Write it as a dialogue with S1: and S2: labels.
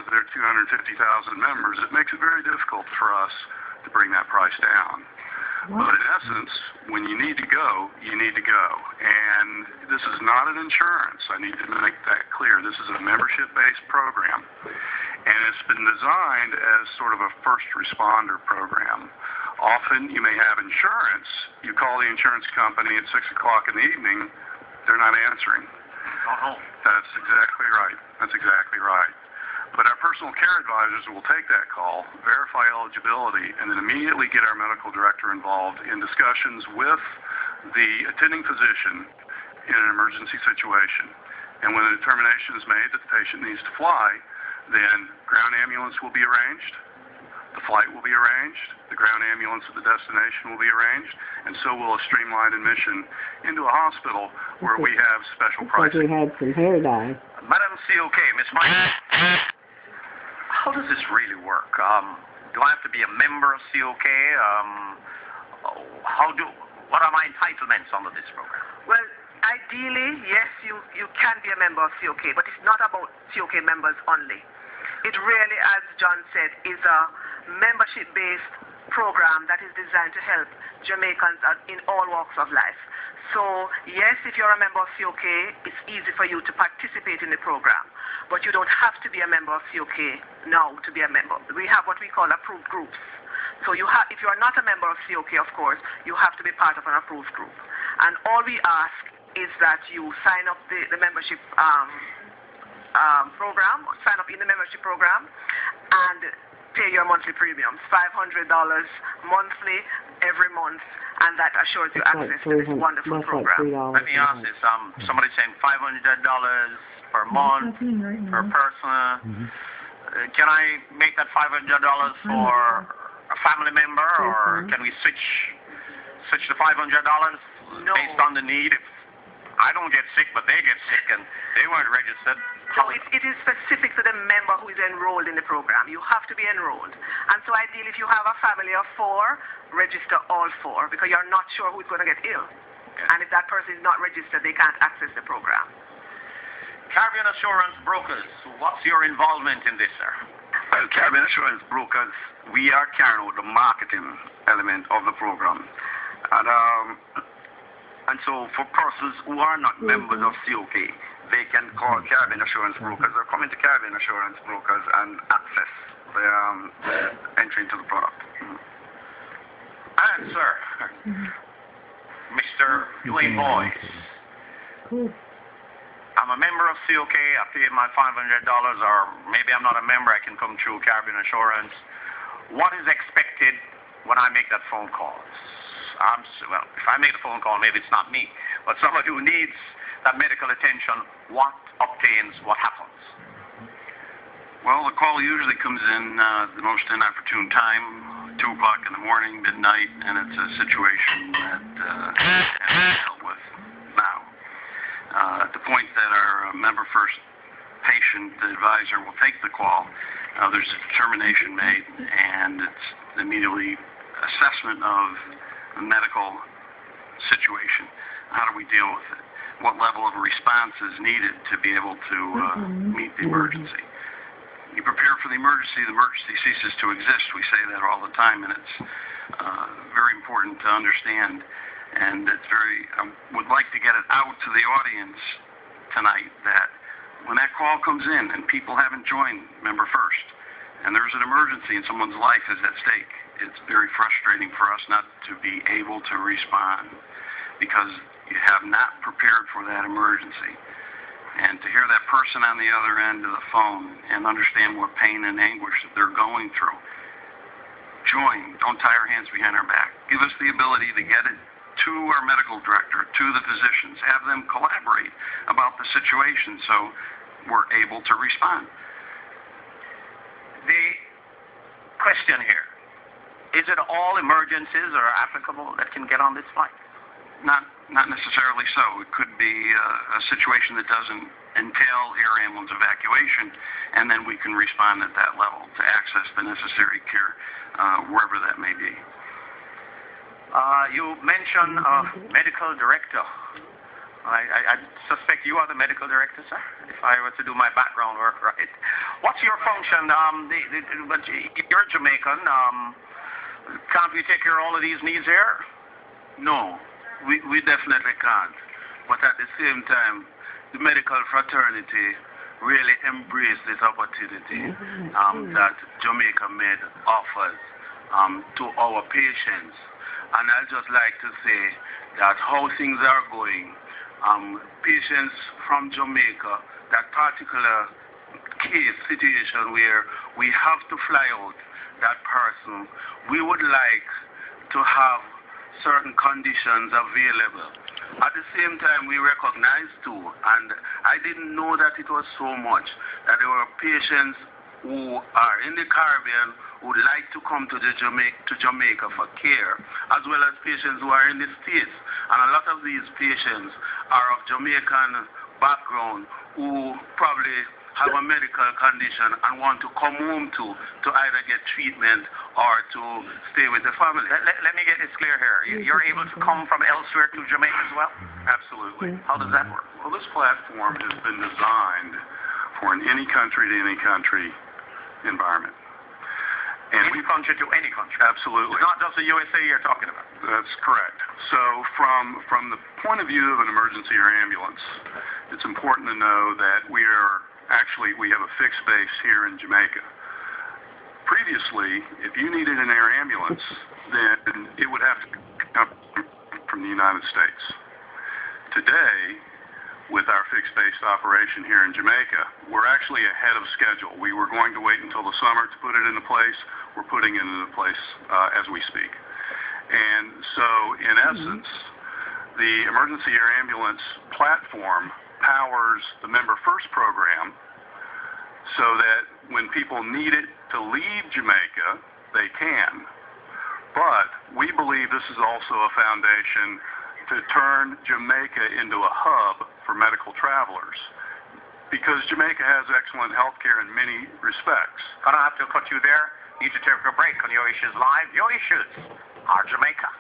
S1: of their 250,000 members, it makes it very difficult for us to bring that price down. But in essence, when you need to go, you need to go. And this is not an insurance. I need to make that clear. This is a membership-based program. And it's been designed as sort of a first responder program. Often you may have insurance. You call the insurance company at 6 o'clock in the evening, they're not answering. That's exactly right. That's exactly right. But our personal care advisors will take that call, verify eligibility, and then immediately get our medical director involved in discussions with the attending physician in an emergency situation. And when the determination is made that the patient needs to fly, then ground ambulance will be arranged, the flight will be arranged, the ground ambulance at the destination will be arranged, and so will a streamlined admission into a hospital where we have special pricing.
S2: We had some hair dye.
S3: Madam COK, Miss Mike. How does this really work? Do I have to be a member of COK? What are my entitlements under this program?
S4: Well, ideally, yes, you can be a member of COK, but it's not about COK members only. It really, as John said, is a membership-based program that is designed to help Jamaicans in all walks of life. So, yes, if you're a member of COK, it's easy for you to participate in the program. But you don't have to be a member of COK now to be a member. We have what we call approved groups. So if you are not a member of COK, of course, you have to be part of an approved group. And all we ask is that you sign up the membership program, sign up in the membership program, and pay your monthly premiums, $500 monthly, every month, and that assures you access to this wonderful program.
S3: Let me ask this. Somebody's saying $500 per month, per person. Can I make that $500 for a family member, or can we switch the $500 based on the need? If I don't get sick, but they get sick, and they weren't registered.
S4: So it is specific to the member who is enrolled in the program. You have to be enrolled. And so ideally, if you have a family of 4, register all 4, because you're not sure who's going to get ill. Okay. And if that person is not registered, they can't access the program.
S3: Caribbean Assurance Brokers, what's your involvement in this, sir?
S1: Well, Caribbean Assurance Brokers, we are carrying out the marketing element of the program. And so for persons who are not members of COK, they can call Caribbean Assurance Brokers or come into Caribbean Assurance Brokers and access the entry into the product.
S3: And, sir, Mr. Dwayne Boyce, I'm a member of COK. I paid my $500, or maybe I'm not a member. I can come through Caribbean Assurance. What is expected when I make that phone call? Well, if I make the phone call, maybe it's not me, but somebody who needs that medical attention, what obtains, what happens?
S1: Well, the call usually comes in the most inopportune time, 2 o'clock in the morning, midnight, and it's a situation that is dealt with now. At the point that our member first patient advisor will take the call, there's a determination made, and it's immediately assessment of the medical situation. How do we deal with it? What level of response is needed to be able to meet the emergency? You prepare for the emergency ceases to exist. We say that all the time, and it's very important to understand. And it's I would like to get it out to the audience tonight that when that call comes in and people haven't joined Member First, and there's an emergency and someone's life is at stake, it's very frustrating for us not to be able to respond because you have not prepared for that emergency. And to hear that person on the other end of the phone and understand what pain and anguish that they're going through, join. Don't tie our hands behind our back. Give us the ability to get it to our medical director, to the physicians, have them collaborate about the situation so we're able to respond.
S3: The question here, is it all emergencies are applicable that can get on this flight?
S1: Not necessarily so. It could be a situation that doesn't entail air ambulance evacuation, and then we can respond at that level to access the necessary care wherever that may be.
S3: You mentioned a medical director. I suspect you are the medical director, sir, if I were to do my background work right. What's your function? But you're Jamaican. Can't we take care of all of these needs here?
S1: No, we definitely can't. But at the same time, the medical fraternity really embraced this opportunity that Jamaica Med offers to our patients. And I'd just like to say that how things are going, patients from Jamaica, that particular case situation where we have to fly out that person, we would like to have certain conditions available. At the same time, we recognize too, and I didn't know that it was so much, that there were patients who are in the Caribbean who would like to come to Jamaica for care, as well as patients who are in the States. And a lot of these patients are of Jamaican background who probably have a medical condition and want to come home to either get treatment or to stay with the family.
S3: Let me get this clear here. You're able to come from elsewhere to Jamaica as well?
S1: Absolutely.
S3: How does that work?
S1: Well, this platform has been designed for an any country to any country environment. And
S3: any country to any country?
S1: Absolutely.
S3: It's not just the USA you're talking about.
S1: That's correct. So from the point of view of an emergency or ambulance, it's important to know that we have a fixed base here in Jamaica. Previously, if you needed an air ambulance, then it would have to come from the United States. Today, with our fixed-based operation here in Jamaica, we're actually ahead of schedule. We were going to wait until the summer to put it into place. We're putting it into place as we speak. And so, in essence, the emergency air ambulance platform powers the Member First program so that when people need it to leave Jamaica, they can. But we believe this is also a foundation to turn Jamaica into a hub for medical travelers, because Jamaica has excellent health care in many respects.
S3: I don't have to cut you there. Need to take a break on Your Issues Live. Your Issues are Jamaica.